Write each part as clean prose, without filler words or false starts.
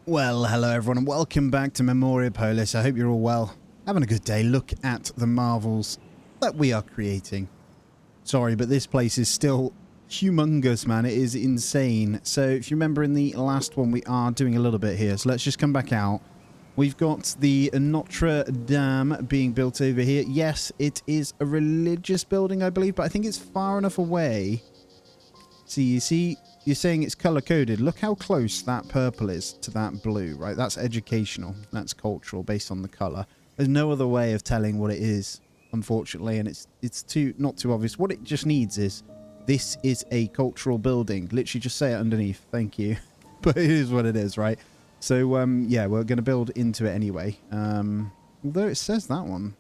Well, hello everyone and welcome back to Memoriapolis. I hope you're all well. Having a good day. Look at the marvels that we are creating. Sorry, but this place is still humongous, man. It is insane. So if you remember in the last one, we are doing a little bit here. So let's just come back out. We've got the Notre Dame being built over here. Yes, it is a religious building, I believe, but I think it's far enough away. See, you see... You're saying it's color-coded. Look how close that purple is to that blue, right? That's educational. That's cultural based on the color. There's no other way of telling what it is, unfortunately, and it's not too obvious. What it just needs is, this is a cultural building. Literally just say it underneath. Thank you. But it is what it is, right? So, yeah, we're going to build into it anyway. Although it says that one.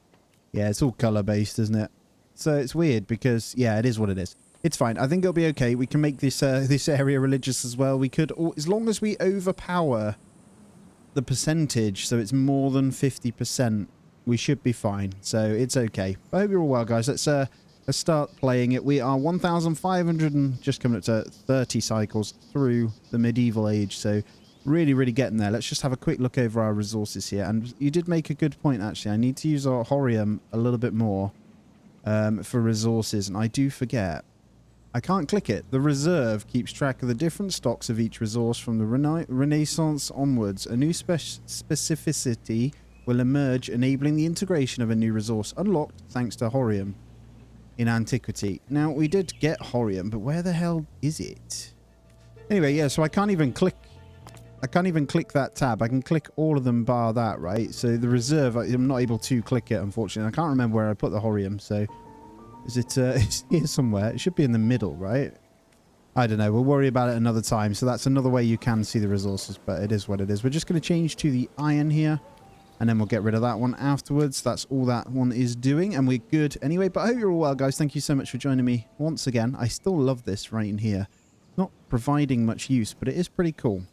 Yeah, it's all color-based, isn't it? So it's weird because, yeah, it is what it is. It's fine. I think it'll be okay. We can make this this area religious as well. We could, as long as we overpower the percentage, so it's more than 50%, we should be fine. So it's okay. I hope you're all well, guys. Let's start playing it. We are 1,500 and just coming up to 30 cycles through the medieval age. So really, really getting there. Let's just have a quick look over our resources here. And you did make a good point, actually. I need to use our Horium a little bit more for resources, and I do forget. I can't click it. The reserve keeps track of the different stocks of each resource from the Renaissance onwards. A new specificity will emerge, enabling the integration of a new resource unlocked thanks to Horium in Antiquity. Now, we did get Horium, but where the hell is it? Anyway, yeah, so I can't even click that tab. I can click all of them bar that, right? So the reserve, I'm not able to click it, unfortunately. I can't remember where I put the Horium, so... Is it it's here somewhere? It should be in the middle, right? I don't know. We'll worry about it another time. So that's another way you can see the resources, but it is what it is. We're just going to change to the iron here, and then we'll get rid of that one afterwards. That's all that one is doing, and we're good anyway. But I hope you're all well, guys. Thank you so much for joining me once again. I still love this right in here. Not providing much use, but it is pretty cool.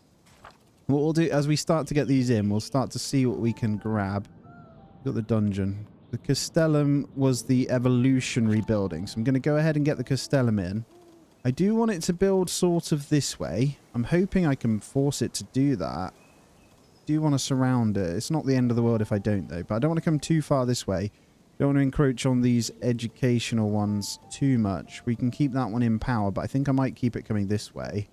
What we'll do as we start to get these in, we'll start to see what we can grab. Got the dungeon. The Castellum was the evolutionary building, so I'm going to go ahead and get the Castellum in. I do want it to build sort of this way. I'm hoping I can force it to do that. I do want to surround it. It's not the end of the world if I don't, though, but I don't want to come too far this way. Don't want to encroach on these educational ones too much. We can keep that one in power, but I think I might keep it coming this way.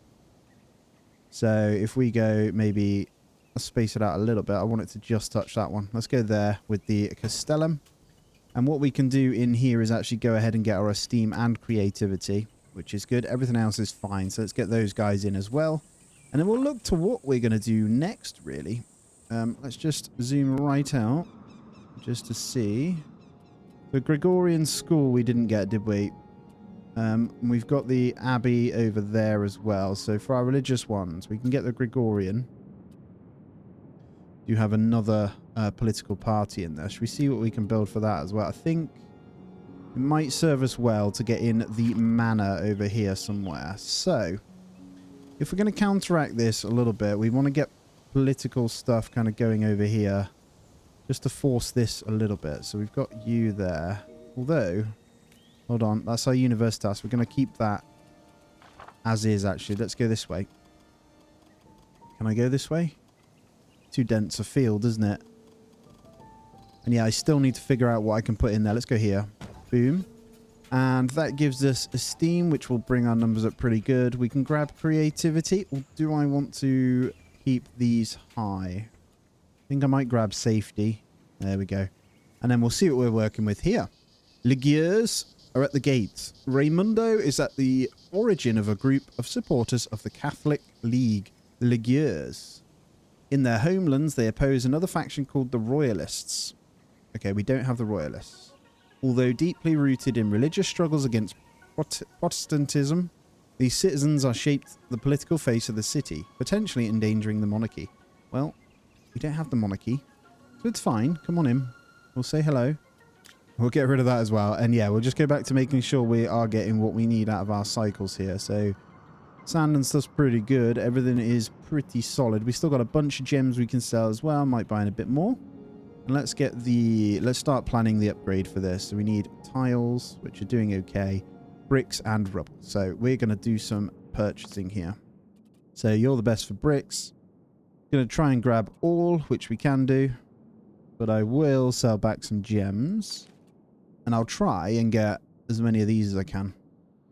So if we go maybe... I'll space it out a little bit. I want it to just touch that one. Let's go there with the Castellum. And what we can do in here is actually go ahead and get our esteem and creativity, which is good. Everything else is fine. So let's get those guys in as well. And then we'll look to what we're going to do next, really. Let's just zoom right out just to see. The Gregorian school we didn't get, did we? We've got the Abbey over there as well. So for our religious ones, we can get the Gregorian. You have another political party in there. Should we see what we can build for that as well? I think it might serve us well to get in the manor over here somewhere. So, if we're going to counteract this a little bit, we want to get political stuff kind of going over here just to force this a little bit. So we've got you there. Although, hold on, that's our universitas. We're going to keep that as is, actually. Let's go this way. Can I go this way? Too dense a field, isn't it? And yeah, I still need to figure out what I can put in there. Let's go here. Boom. And that gives us esteem, which will bring our numbers up pretty good. We can grab creativity. Or do I want to keep these high? I think I might grab safety. There we go. And then we'll see what we're working with here. Ligiers are at the gates. Raimundo is at the origin of a group of supporters of the Catholic League, the Ligiers. In their homelands, they oppose another faction called the Royalists. Okay, we don't have the Royalists. Although deeply rooted in religious struggles against Protestantism, these citizens are shaped the political face of the city, potentially endangering the monarchy. Well, we don't have the monarchy, so it's fine. Come on in. We'll say hello. We'll get rid of that as well. And yeah, we'll just go back to making sure we are getting what we need out of our cycles here. So... sand and stuff's pretty good. Everything is pretty solid. We still got a bunch of gems we can sell as well. Might buy in a bit more. And let's start planning the upgrade for this. So we need tiles, which are doing okay. Bricks and rubble. So we're going to do some purchasing here. So you're the best for bricks. Going to try and grab all, which we can do. But I will sell back some gems. And I'll try and get as many of these as I can.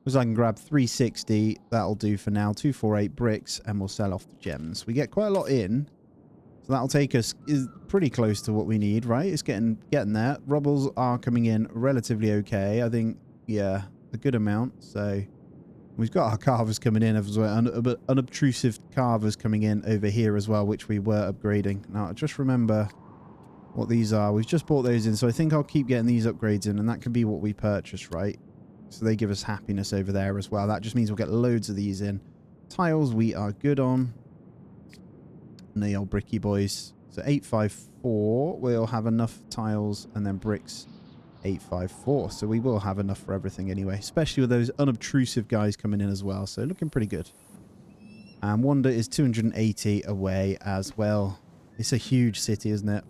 Because I can grab 360. That'll do for now. 248 bricks. And we'll sell off the gems. We get quite a lot in. So that'll take us pretty close to what we need, right? It's getting there. Rubbles are coming in relatively okay. I think, yeah, a good amount. So we've got our carvers coming in as well. Unobtrusive carvers coming in over here as well, which we were upgrading. Now, just remember what these are. We've just bought those in, so I think I'll keep getting these upgrades in, and that can be what we purchase, right? So they give us happiness over there as well. That just means we'll get loads of these in. Tiles we are good on. And the old bricky boys. So 854, we'll have enough tiles, and then bricks 854. So we will have enough for everything anyway, especially with those unobtrusive guys coming in as well. So looking pretty good. And Wonder is 280 away as well. It's a huge city, isn't it?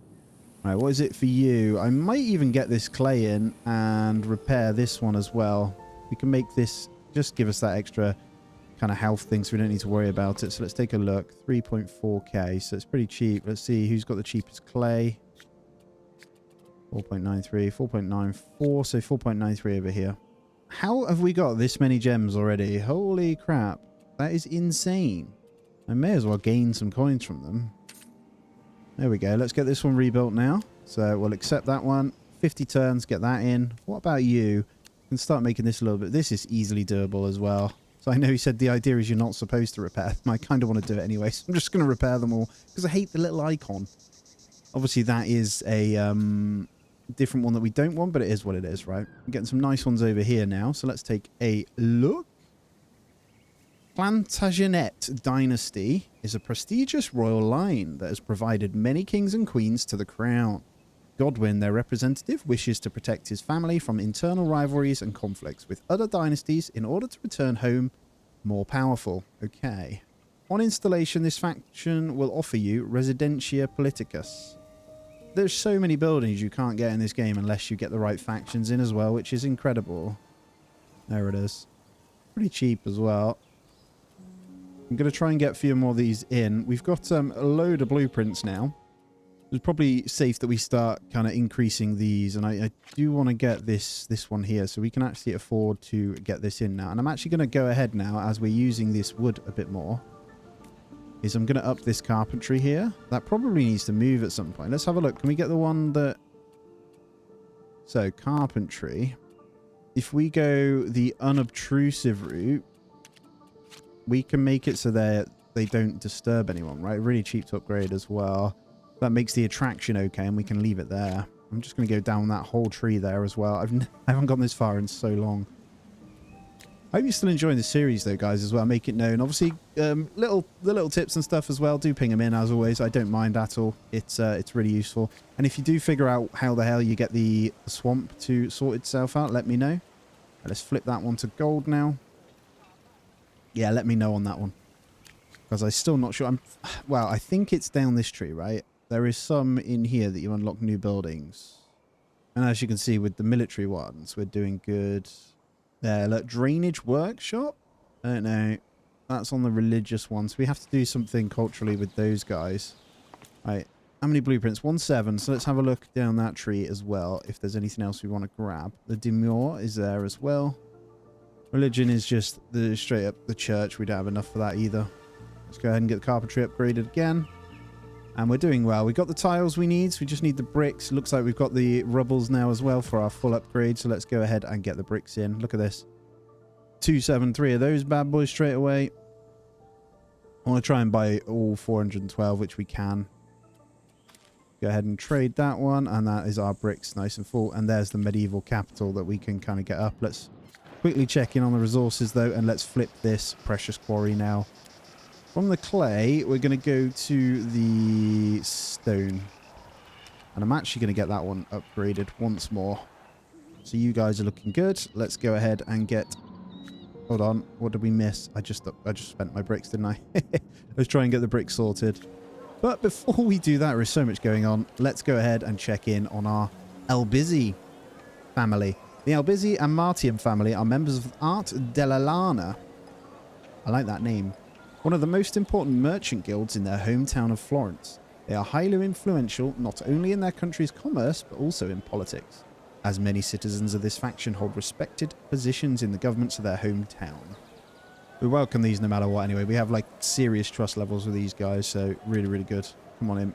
Right, what is it for you? I might even get this clay in and repair this one as well. We can make this just give us that extra kind of health thing so we don't need to worry about it. So let's take a look. 3.4k, so it's pretty cheap. Let's see who's got the cheapest clay. 4.93, 4.94, so 4.93 over here. How have we got this many gems already? Holy crap. That is insane. I may as well gain some coins from them. There we go. Let's get this one rebuilt now. So we'll accept that one. 50 turns, get that in. What about you? We can start making this a little bit. This is easily doable as well. So I know he said the idea is you're not supposed to repair them. I kind of want to do it anyway. So I'm just going to repair them all because I hate the little icon. Obviously, that is a different one that we don't want, but it is what it is, right? We're getting some nice ones over here now. So let's take a look. Plantagenet dynasty is a prestigious royal line that has provided many kings and queens to the crown. Godwin, their representative, wishes to protect his family from internal rivalries and conflicts with other dynasties in order to return home more powerful. Okay. On installation, this faction will offer you Residentia Politicus. There's so many buildings you can't get in this game unless you get the right factions in as well, which is incredible. There it is. Pretty cheap as well. I'm going to try and get a few more of these in. We've got a load of blueprints now. It's probably safe that we start kind of increasing these. And I do want to get this one here so we can actually afford to get this in now. And I'm actually going to go ahead now as we're using this wood a bit more. Is I'm going to up this carpentry here. That probably needs to move at some point. Let's have a look. Can we get the one that... So, carpentry. If we go the unobtrusive route, we can make it so they don't disturb anyone, right? Really cheap to upgrade as well. That makes the attraction okay, and we can leave it there. I'm just going to go down that whole tree there as well. I haven't gone this far in so long. I hope you're still enjoying the series, though, guys, as well. Make it known. Obviously, the little tips and stuff as well. Do ping them in, as always. I don't mind at all. It's really useful. And if you do figure out how the hell you get the swamp to sort itself out, let me know. Let's flip that one to gold now. Yeah, let me know on that one. Because I'm still not sure. Well, I think it's down this tree, right? There is some in here that you unlock new buildings. And as you can see with the military ones, we're doing good. There, look, drainage workshop? I don't know. That's on the religious ones. We have to do something culturally with those guys. Right. How many blueprints? 17. So let's have a look down that tree as well. If there's anything else we want to grab. The demure is there as well. Religion is just straight up the church. We don't have enough for that either. Let's go ahead and get the carpentry upgraded again. And we're doing well. We got the tiles we need. So we just need the bricks. Looks like we've got the rubbles now as well for our full upgrade. So let's go ahead and get the bricks in. Look at this. 273 of those bad boys straight away. I want to try and buy all 412, which we can. Go ahead and trade that one. And that is our bricks nice and full. And there's the medieval capital that we can kind of get up. Let's quickly check in on the resources, though. And let's flip this precious quarry now. From the clay, we're going to go to the stone. And I'm actually going to get that one upgraded once more. So you guys are looking good. Let's go ahead and get... Hold on. What did we miss? I just spent my bricks, didn't I? Let's try and get the bricks sorted. But before we do that, there is so much going on. Let's go ahead and check in on our Elbizi family. The Elbizi and Martium family are members of Art Delana. I like that name. one of the most important merchant guilds in their hometown of Florence. They are highly influential not only in their country's commerce, but also in politics, as many citizens of this faction hold respected positions in the governments of their hometown. We welcome these no matter what anyway. We have like serious trust levels with these guys, so really, really good. Come on in.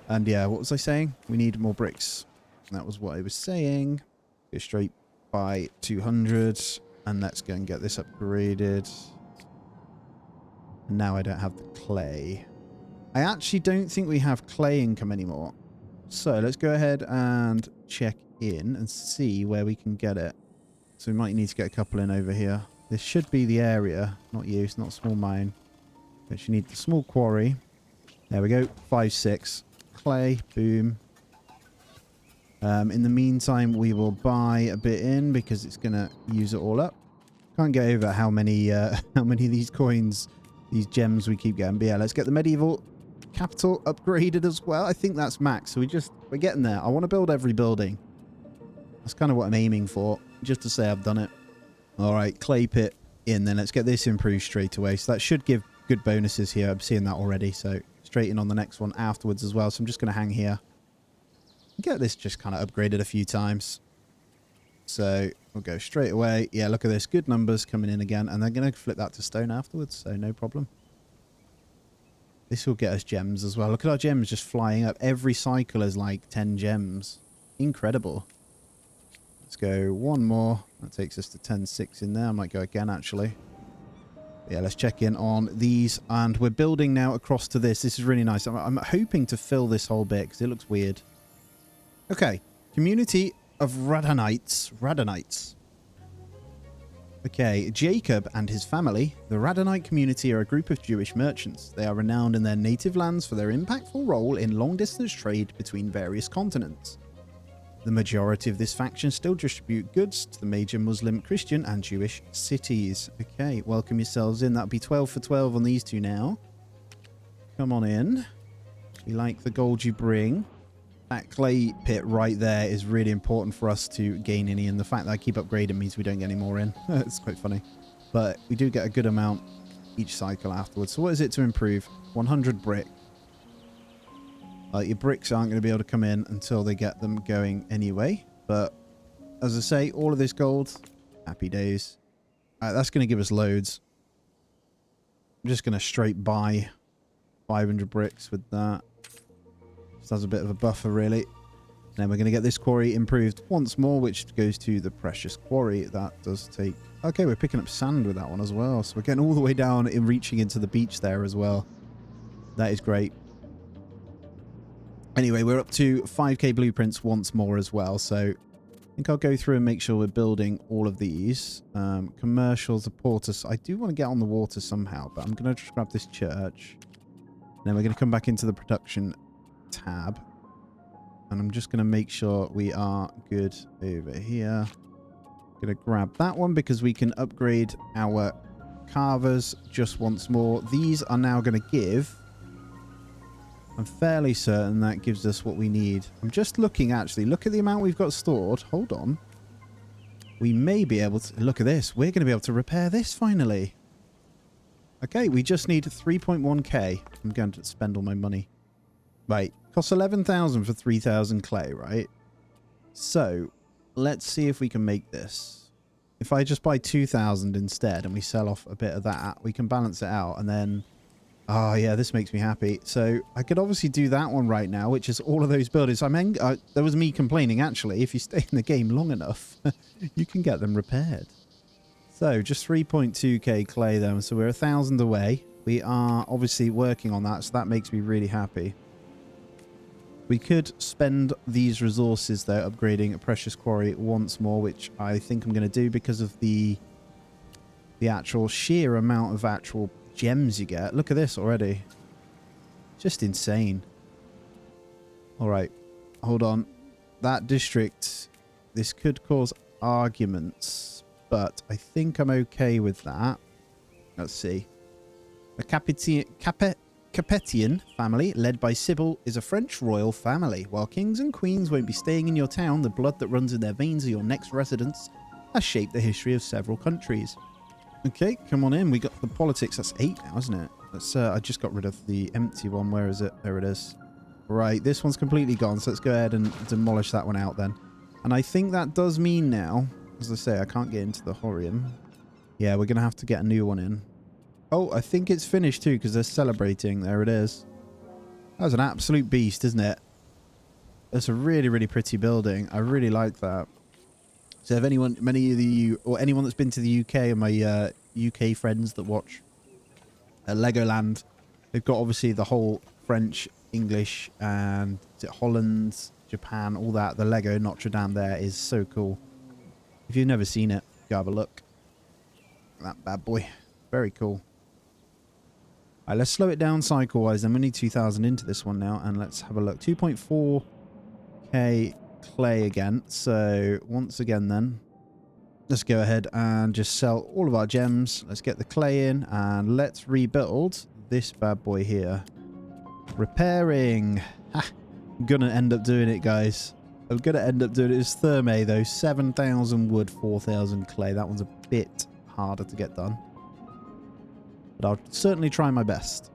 And yeah, what was I saying? We need more bricks. That was what I was saying. Go straight by 200, and let's go and get this upgraded. Now I don't have the clay. I actually don't think we have clay income anymore. So let's go ahead and check in and see where we can get it. So we might need to get a couple in over here. This should be the area. Not you, it's not a small mine. But you need the small quarry. There we go. 5, 6. Clay. Boom. In the meantime, we will buy a bit in because it's going to use it all up. Can't get over how many of these coins, these gems we keep getting. But yeah, let's get the medieval capital upgraded as well. I think that's max. So we're getting there. I want to build every building. That's kind of what I'm aiming for. Just to say I've done it. All right, clay pit in. Then let's get this improved straight away. So that should give good bonuses here. I'm seeing that already. So straight in on the next one afterwards as well. So I'm just going to hang here. Get this just kind of upgraded a few times. So we'll go straight away. Yeah, look at this. Good numbers coming in again. And they're going to flip that to stone afterwards. So no problem. This will get us gems as well. Look at our gems just flying up. Every cycle is like 10 gems. Incredible. Let's go one more. That takes us to 10.6 in there. I might go again, actually. Yeah, let's check in on these. And we're building now across to this. This is really nice. I'm hoping to fill this whole bit because it looks weird. Okay. Community of Radonites. Okay, Jacob and his family. The Radonite community are a group of Jewish merchants. They are renowned in their native lands for their impactful role in long-distance trade between various continents. The majority of this faction still distribute goods to the major Muslim, Christian, and Jewish cities. Okay, welcome yourselves in. That'll be 12 for 12 on these two now. Come on in. We like the gold you bring. That clay pit right there is really important for us to gain any, and the fact that I keep upgrading means we don't get any more in. It's quite funny. But we do get a good amount each cycle afterwards. So what is it to improve? 100 brick. Your bricks aren't going to be able to come in until they get them going anyway. But as I say, all of this gold, happy days. That's going to give us loads. I'm just going to straight buy 500 bricks with that. Just as a bit of a buffer, really. Then we're going to get this quarry improved once more, which goes to the precious quarry. That does take... Okay, we're picking up sand with that one as well. So we're getting all the way down and reaching into the beach there as well. That is great. Anyway, we're up to 5k blueprints once more as well. So I think I'll go through and make sure we're building all of these. Commercials, the porters. I do want to get on the water somehow, but I'm going to just grab this church. Then we're going to come back into the production tab, and I'm just going to make sure we are good over here. Going to grab that one because we can upgrade our carvers just once more. These are now going to give, I'm fairly certain that gives us what we need. I'm just looking, actually, look at the amount we've got stored. Hold on. We may be able to, look at this, we're going to be able to repair this finally. Okay, we just need 3.1k. I'm going to spend all my money. Right, costs 11,000 for 3,000 clay, right? So, let's see if we can make this. If I just buy 2,000 instead and we sell off a bit of that, we can balance it out and then... Oh, yeah, this makes me happy. So, I could obviously do that one right now, which is all of those buildings. I mean, there was me complaining, actually. If you stay in the game long enough, you can get them repaired. So, just 3.2k clay then. So, we're 1,000 away. We are obviously working on that, so that makes me really happy. We could spend these resources, though, upgrading a precious quarry once more, which I think I'm going to do because of the actual sheer amount of actual gems you get. Look at this already. Just insane. All right. Hold on. That district, this could cause arguments, but I think I'm okay with that. Let's see. The Capetian family, led by Sybil, is a French royal family. While kings and queens won't be staying in your town, the blood that runs in their veins of your next residents has shaped the history of several countries. Okay, come on in. We got the politics. That's 8 now, isn't it? Let's, I just got rid of the empty one. Where is it? There it is. Right, this one's completely gone, so let's go ahead and demolish that one out then. And I think that does mean now, as I say, I can't get into the Horium. Yeah, we're going to have to get a new one in. Oh, I think it's finished too, because they're celebrating. There it is. That was an absolute beast, isn't it? That's a really, really pretty building. I really like that. So if anyone, many of you, or anyone that's been to the UK and my UK friends that watch Legoland, they've got obviously the whole French, English, and Holland, Japan, all that. The Lego Notre Dame there is so cool. If you've never seen it, go have a look. That bad boy. Very cool. Alright, let's slow it down cycle-wise. Then we need 2,000 into this one now, and let's have a look. 2.4k clay again. So once again then, let's go ahead and just sell all of our gems. Let's get the clay in, and let's rebuild this bad boy here. Repairing. Ha! I'm gonna end up doing it, guys. I'm gonna end up doing it. It's Therme though. 7,000 wood, 4,000 clay. That one's a bit harder to get done, but I'll certainly try my best.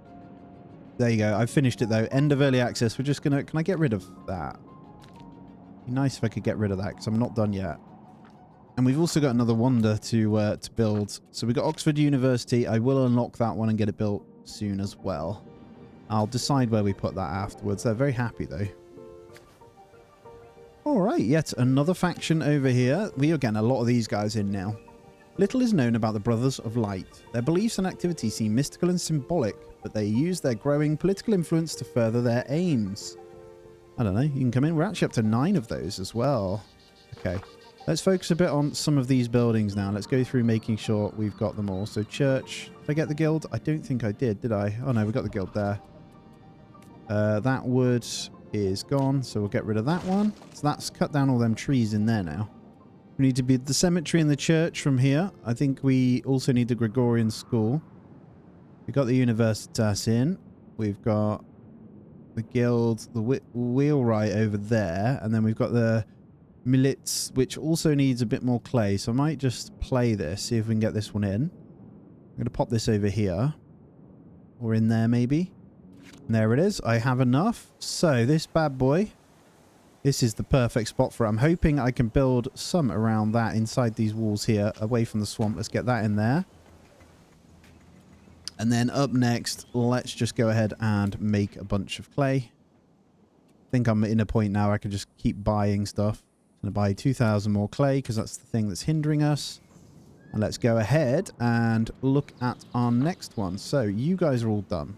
There you go. I finished it though. End of early access. We're just gonna... Can I get rid of that? Be nice if I could get rid of that, because I'm not done yet. And we've also got another wonder to build. So we got Oxford University. I will unlock that one and get it built soon as well. I'll decide where we put that afterwards. They're very happy though. Alright, yet another faction over here. We are getting a lot of these guys in now. Little is known about the Brothers of Light. Their beliefs and activities seem mystical and symbolic, but they use their growing political influence to further their aims. I don't know, you can come in. We're actually up to 9 of those as well. Okay, let's focus a bit on some of these buildings now. Let's go through making sure we've got them all. So church, did I get the guild? I don't think I did I? Oh no, we got the guild there. That wood is gone, so we'll get rid of that one. So that's cut down all them trees in there now. We need to build the cemetery and the church from here. I think we also need the Gregorian school. We've got the Universitas in. We've got the guild, the wheelwright over there. And then we've got the Milits, which also needs a bit more clay. So I might just play this, see if we can get this one in. I'm going to pop this over here. Or in there, maybe. And there it is. I have enough. So this bad boy, this is the perfect spot for it. I'm hoping I can build some around that inside these walls here, away from the swamp. Let's get that in there. And then up next, let's just go ahead and make a bunch of clay. I think I'm in a point now I can just keep buying stuff. I'm going to buy 2,000 more clay because that's the thing that's hindering us. And let's go ahead and look at our next one. So you guys are all done.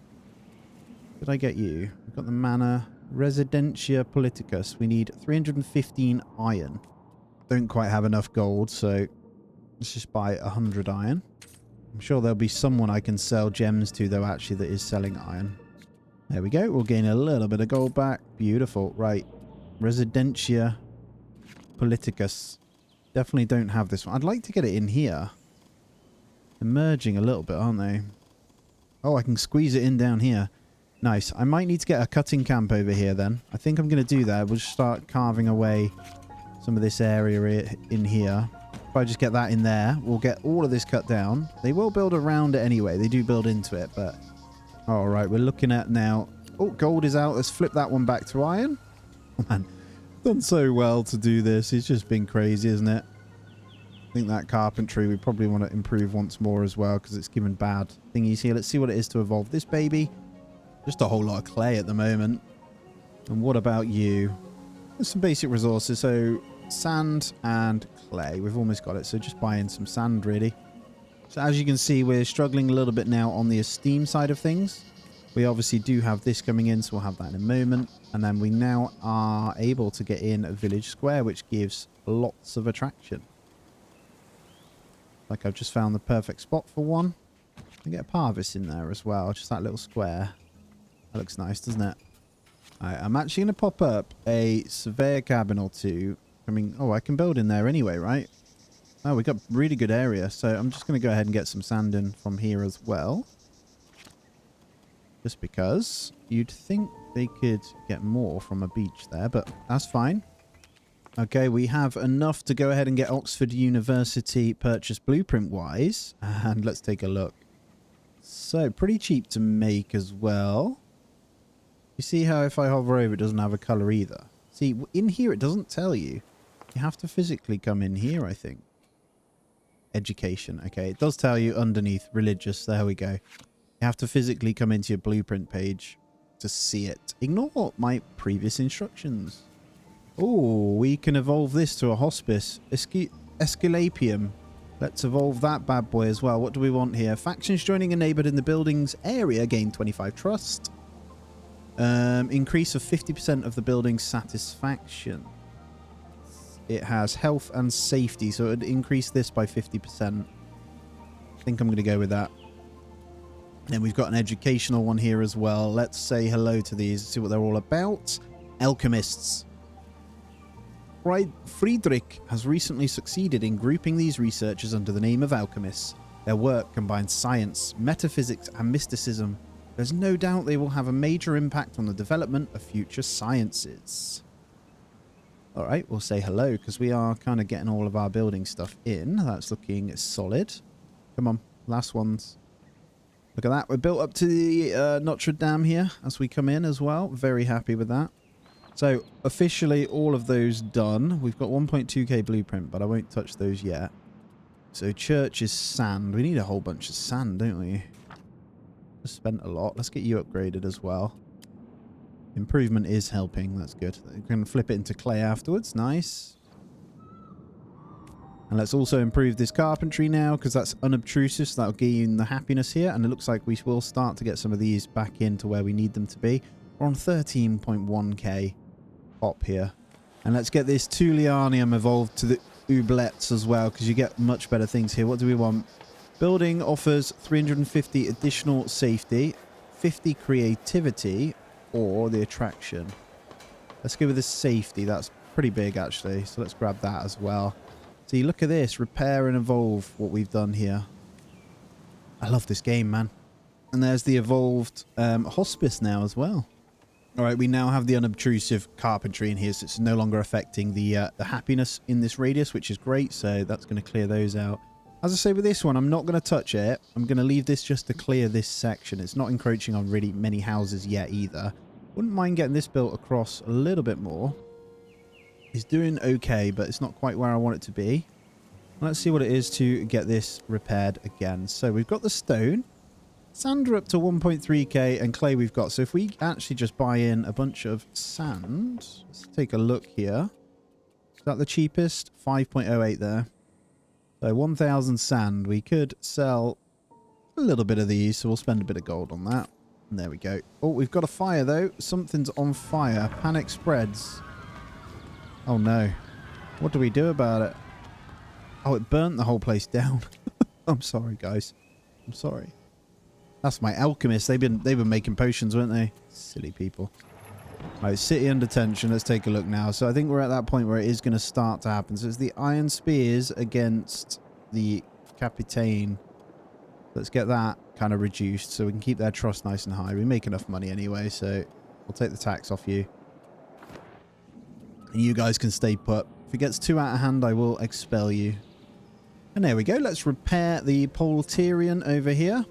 Did I get you? We've got the manor. Residentia Politicus. We need 315 iron. Don't quite have enough gold, so let's just buy 100 iron. I'm sure there'll be someone I can sell gems to, though, actually, that is selling iron. There we go. We'll gain a little bit of gold back. Beautiful. Right. Residentia Politicus. Definitely don't have this one. I'd like to get it in here. They're merging a little bit, aren't they? Oh, I can squeeze it in down here. Nice. I might need to get a cutting camp over here then. I think I'm going to do that. We'll just start carving away some of this area in here. If I just get that in there, we'll get all of this cut down. They will build around it anyway. They do build into it, but... Alright, we're looking at now... Oh, gold is out. Let's flip that one back to iron. Oh, man. Done so well to do this. It's just been crazy, isn't it? I think that carpentry we probably want to improve once more as well, because it's given bad thingies here. Let's see what it is to evolve this baby. Just a whole lot of clay at the moment. And what about you? There's some basic resources. So sand and clay. We've almost got it. So just buy in some sand, really. So as you can see, we're struggling a little bit now on the esteem side of things. We obviously do have this coming in, so we'll have that in a moment. And then we now are able to get in a village square, which gives lots of attraction. Like I've just found the perfect spot for one. I get a parvis in there as well. Just that little square. That looks nice, doesn't it? Alright, I'm actually going to pop up a surveyor cabin or two. I mean, oh, I can build in there anyway, right? Oh, we got really good area. So I'm just going to go ahead and get some sand in from here as well. Just because you'd think they could get more from a beach there, but that's fine. Okay, we have enough to go ahead and get Oxford University purchased blueprint-wise. And let's take a look. So, pretty cheap to make as well. You see how if I hover over, it doesn't have a colour either. See, in here it doesn't tell you. You have to physically come in here, I think. Education. Okay, it does tell you underneath religious. There we go. You have to physically come into your blueprint page to see it. Ignore my previous instructions. Oh, we can evolve this to a hospice. Esculapium. Let's evolve that bad boy as well. What do we want here? Factions joining a neighbour in the building's area gain 25 trust. Increase of 50% of the building's satisfaction. It has health and safety, so it would increase this by 50%. I think I'm going to go with that. Then we've got an educational one here as well. Let's say hello to these, see what they're all about. Alchemists. Friedrich has recently succeeded in grouping these researchers under the name of alchemists. Their work combines science, metaphysics, and mysticism. There's no doubt they will have a major impact on the development of future sciences. Alright, we'll say hello, because we are kind of getting all of our building stuff in. That's looking solid. Come on, last ones. Look at that. We're built up to the Notre Dame here as we come in as well. Very happy with that. So, officially, all of those done. We've got 1.2k blueprint, but I won't touch those yet. So, church is sand. We need a whole bunch of sand, don't we? Just spent a lot. Let's get you upgraded as well. Improvement is helping. That's good. We can flip it into clay afterwards. Nice. And let's also improve this carpentry now, because that's unobtrusive, so that'll gain the happiness here. And it looks like we will start to get some of these back into where we need them to be. We're on 13.1k pop here. And let's get this Tullianium evolved to the Oubliettes as well, because you get much better things here. What do we want? Building offers 350 additional safety, 50 creativity, or the attraction. Let's go with the safety. That's pretty big, actually. So let's grab that as well. See, look at this. Repair and evolve what we've done here. I love this game, man. And there's the evolved hospice now as well. All right, we now have the unobtrusive carpentry in here, so it's no longer affecting the happiness in this radius, which is great. So that's going to clear those out. As I say with this one, I'm not going to touch it. I'm going to leave this just to clear this section. It's not encroaching on really many houses yet either. Wouldn't mind getting this built across a little bit more. It's doing okay, but it's not quite where I want it to be. Let's see what it is to get this repaired again. So we've got the stone. Sand are up to 1.3k, and clay we've got. So if we actually just buy in a bunch of sand, let's take a look here. Is that the cheapest? 5.08 there. So 1,000 sand. We could sell a little bit of these, so we'll spend a bit of gold on that. And there we go. Oh, we've got a fire though. Something's on fire. Panic spreads. Oh no. What do we do about it? Oh, it burnt the whole place down. I'm sorry, guys. I'm sorry. That's my alchemist. They've been making potions, weren't they? Silly people. Right, city under tension. Let's take a look now. So I think we're at that point where it is going to start to happen. So it's the iron spears against the Capitaine. Let's get that kind of reduced so we can keep their trust nice and high. We make enough money anyway, so we'll take the tax off you. And you guys can stay put. If it gets too out of hand, I will expel you. And there we go. Let's repair the Polterian over here.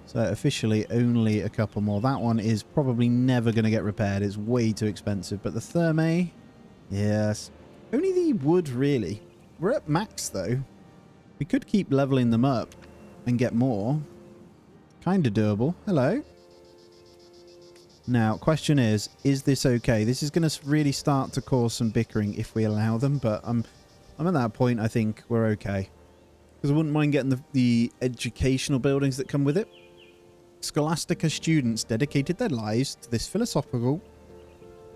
So officially only a couple more. That one is probably never going to get repaired. It's way too expensive. But the Thermae, yes. Only the wood, really. We're at max, though. We could keep leveling them up and get more. Kind of doable. Hello. Now, question is this okay? This is going to really start to cause some bickering if we allow them. But I'm at that point, I think we're okay. Because I wouldn't mind getting the educational buildings that come with it. Scholastica students dedicated their lives to this philosophical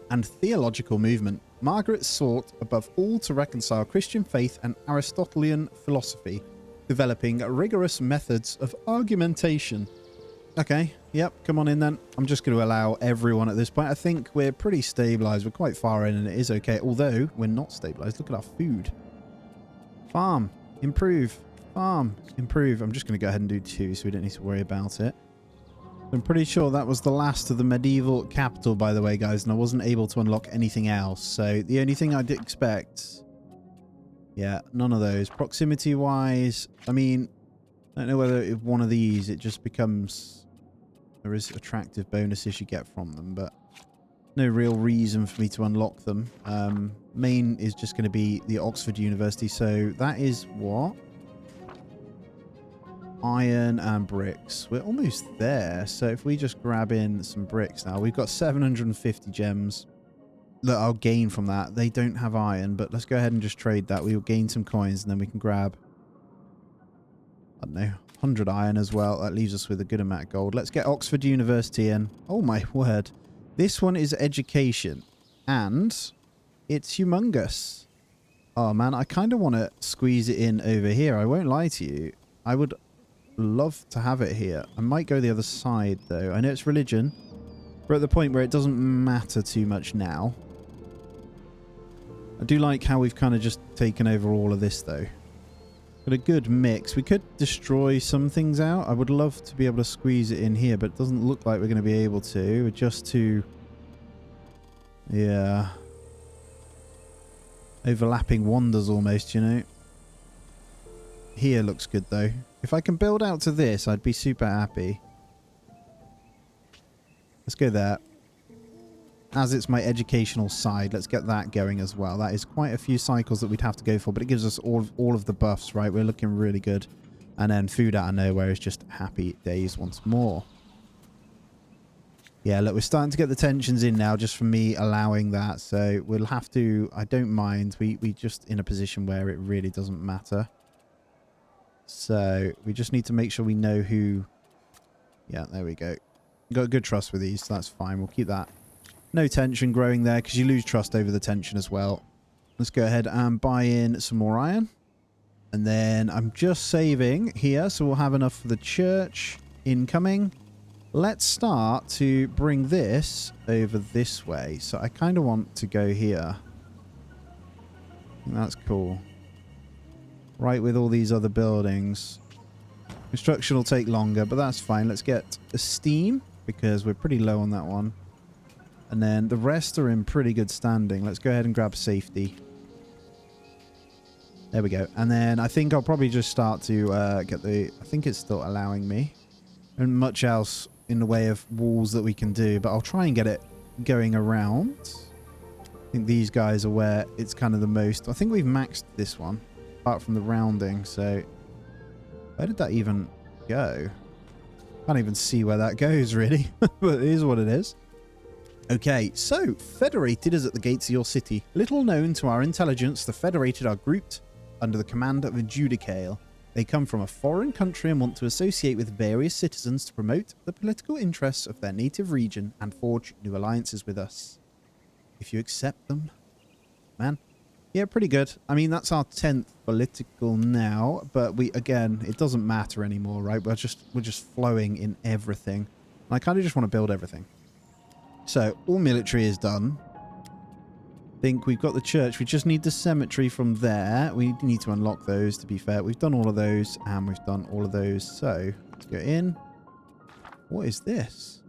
and theological movement. Margaret sought above all to reconcile Christian faith and Aristotelian philosophy, developing rigorous methods of argumentation. Okay, yep, come on in then. I'm just going to allow everyone at this point. I think we're pretty stabilized. We're quite far in and it is okay, although we're not stabilized. Look at our food. Farm, improve. Farm, improve. I'm just going to go ahead and do 2 so we don't need to worry about it. I'm pretty sure that was the last of the medieval capital, by the way, guys, and I wasn't able to unlock anything else. So the only thing I did expect... Yeah, none of those. Proximity-wise, I mean, I don't know whether if one of these, it just becomes... There is attractive bonuses you get from them, but no real reason for me to unlock them. Main is just going to be the Oxford University, so that is what? Iron and bricks. We're almost there. So if we just grab in some bricks now, we've got 750 gems that I'll gain from that. They don't have iron, but let's go ahead and just trade that. We will gain some coins and then we can grab, I don't know, 100 iron as well. That leaves us with a good amount of gold. Let's get Oxford University in. Oh my word. This one is education and it's humongous. Oh man, I kind of want to squeeze it in over here. I won't lie to you. I would love to have it here. I might go the other side though. I know it's religion. We're at the point where it doesn't matter too much now. I do like how we've kind of just taken over all of this though. Got a good mix. We could destroy some things out. I would love to be able to squeeze it in here, but it doesn't look like we're going to be able to. We're just too... Yeah. Overlapping wonders almost, you know. Here looks good though. If I can build out to this, I'd be super happy. Let's go there. As it's my educational side, let's get that going as well. That is quite a few cycles that we'd have to go for, but it gives us all of the buffs, right? We're looking really good. And then food out of nowhere is just happy days once more. Yeah, look, we're starting to get the tensions in now just from me allowing that. So we'll have to... I don't mind. We just in a position where it really doesn't matter. So we just need to make sure we know who... Yeah, there we go. Got good trust with these, so that's fine. We'll keep that. No tension growing there because you lose trust over the tension as well. Let's go ahead and buy in some more iron. And then I'm just saving here, so we'll have enough for the church incoming. Let's start to bring this over this way. So I kind of want to go here. That's cool. Right with all these other buildings. Construction will take longer, but that's fine. Let's get a steam because we're pretty low on that one. And then the rest are in pretty good standing. Let's go ahead and grab safety. There we go. And then I think I'll probably just start to get the... I think it's still allowing me. And much else in the way of walls that we can do. But I'll try and get it going around. I think these guys are where it's kind of the most... I think we've maxed this one. Apart from the rounding. So where did that even go? Can't even see where that goes really. But it is what it is. Okay, so Federated is at the gates of your city. Little known to our intelligence, the Federated are grouped under the command of a Judicale. They come from a foreign country and want to associate with various citizens to promote the political interests of their native region and forge new alliances with us. If you accept them, man. Yeah, pretty good. I mean, that's our 10th political now, but again, it doesn't matter anymore, right? We're just flowing in everything. And I kind of just want to build everything. So, all military is done. I think we've got the church. We just need the cemetery from there. We need to unlock those, to be fair. We've done all of those, and we've done all of those. So, let's go in. What is this?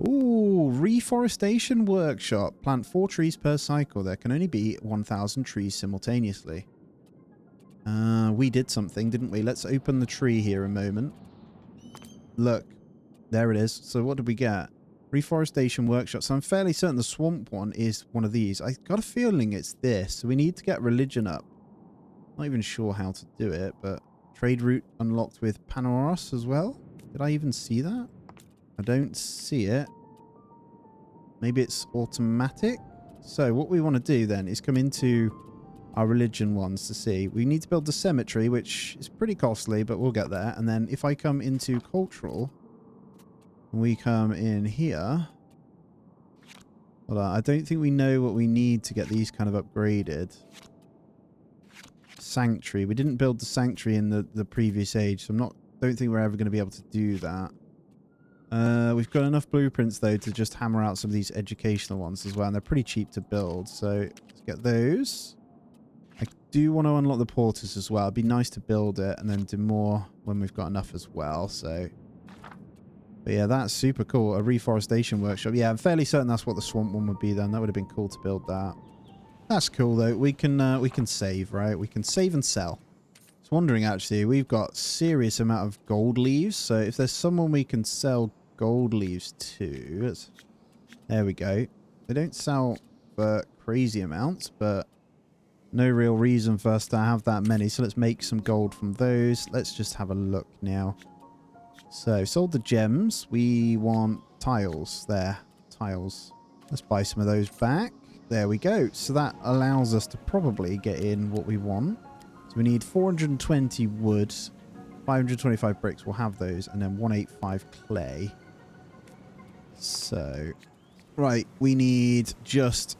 Ooh, reforestation workshop. Plant 4 trees per cycle. There can only be 1,000 trees simultaneously. We did something, didn't we? Let's open the tree here a moment. Look, there it is. So, what did we get? Reforestation workshop. So I'm fairly certain the swamp one is one of these. I got a feeling it's this. So we need to get religion up. Not even sure how to do it, but trade route unlocked with Panoros as well. Did I even see that? I don't see it. Maybe it's automatic. So what we want to do then is come into our religion ones to see. We need to build the cemetery, which is pretty costly, but we'll get there. And then if I come into cultural... We come in here. Hold on, I don't think we know what we need to get these kind of upgraded. Sanctuary. We didn't build the sanctuary in the previous age, so don't think we're ever going to be able to do that. We've got enough blueprints though to just hammer out some of these educational ones as well, and they're pretty cheap to build. So let's get those. I do want to unlock the porters as well. It'd be nice to build it and then do more when we've got enough as well. So But yeah, that's super cool. A reforestation workshop. Yeah, I'm fairly certain that's what the swamp one would be then. That would have been cool to build that. That's cool though. We can save, right? We can save and sell. I was wondering actually, we've got serious amount of gold leaves. So if there's someone we can sell gold leaves to, there we go. They don't sell for crazy amounts, but no real reason for us to have that many. So let's make some gold from those. Let's just have a look now. So sold the gems. We want tiles there. Tiles. Let's buy some of those back. There we go. So that allows us to probably get in what we want. So we need 420 wood, 525 bricks. We'll have those. And then 185 clay. So, right. We need just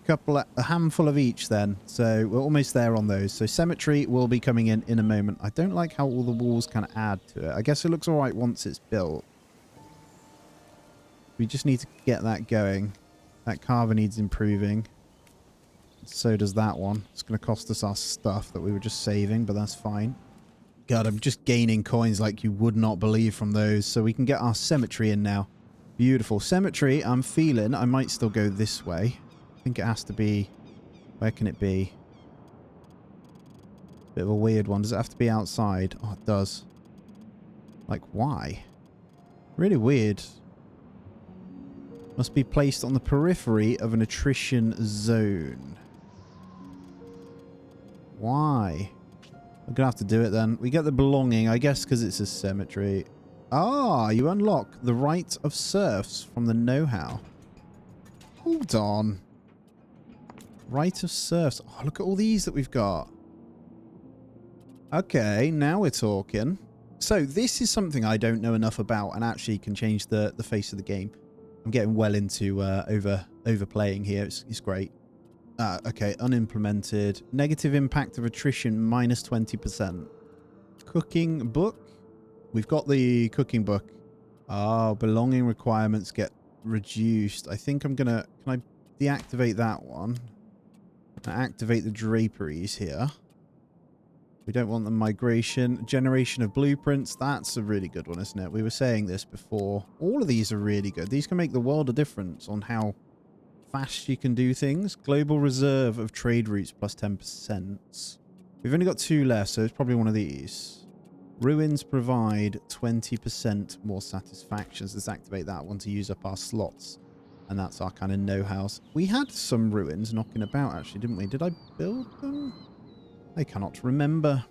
a handful of each then. So we're almost there on those. So cemetery will be coming in a moment. I don't like how all the walls kind of add to it. I guess it looks all right once it's built. We just need to get that going. That carver needs improving. So does that one. It's going to cost us our stuff that we were just saving, but that's fine. God, I'm just gaining coins like you would not believe from those. So we can get our cemetery in now. Beautiful. Cemetery, I'm feeling I might still go this way. I think it has to be... Where can it be? Bit of a weird one. Does it have to be outside? Oh, it does. Like, why? Really weird. Must be placed on the periphery of an attrition zone. Why? I'm going to have to do it then. We get the belonging, I guess, because it's a cemetery. Ah, you unlock the right of serfs from the know-how. Hold on. Right of serfs. Oh, look at all these that we've got. Okay, now we're talking. So this is something I don't know enough about and actually can change the face of the game. I'm getting well into overplaying here. It's great. Okay, unimplemented. Negative impact of attrition minus 20%. Cooking book. We've got the cooking book. Oh, belonging requirements get reduced. I think I'm gonna... Can I deactivate that one? Activate the draperies here. We don't want the migration. Generation of blueprints. That's a really good one, isn't it? We were saying this before. All of these are really good. These can make the world of difference on how fast you can do things. Global reserve of trade routes plus 10%. We've only got 2 left, so it's probably one of these. Ruins provide 20% more satisfactions. Let's activate that one to use up our slots. And that's our kind of know-hows. We had some ruins knocking about, actually, didn't we? Did I build them? I cannot remember.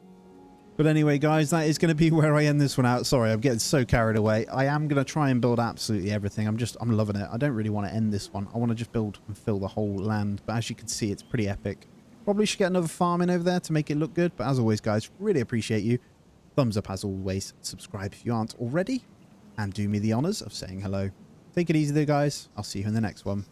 But anyway, guys, that is going to be where I end this one out. Sorry, I'm getting so carried away. I am going to try and build absolutely everything. I'm loving it. I don't really want to end this one. I want to just build and fill the whole land. But as you can see, it's pretty epic. Probably should get another farm in over there to make it look good. But as always, guys, really appreciate you. Thumbs up as always. Subscribe if you aren't already. And do me the honors of saying hello. Take it easy there, guys. I'll see you in the next one.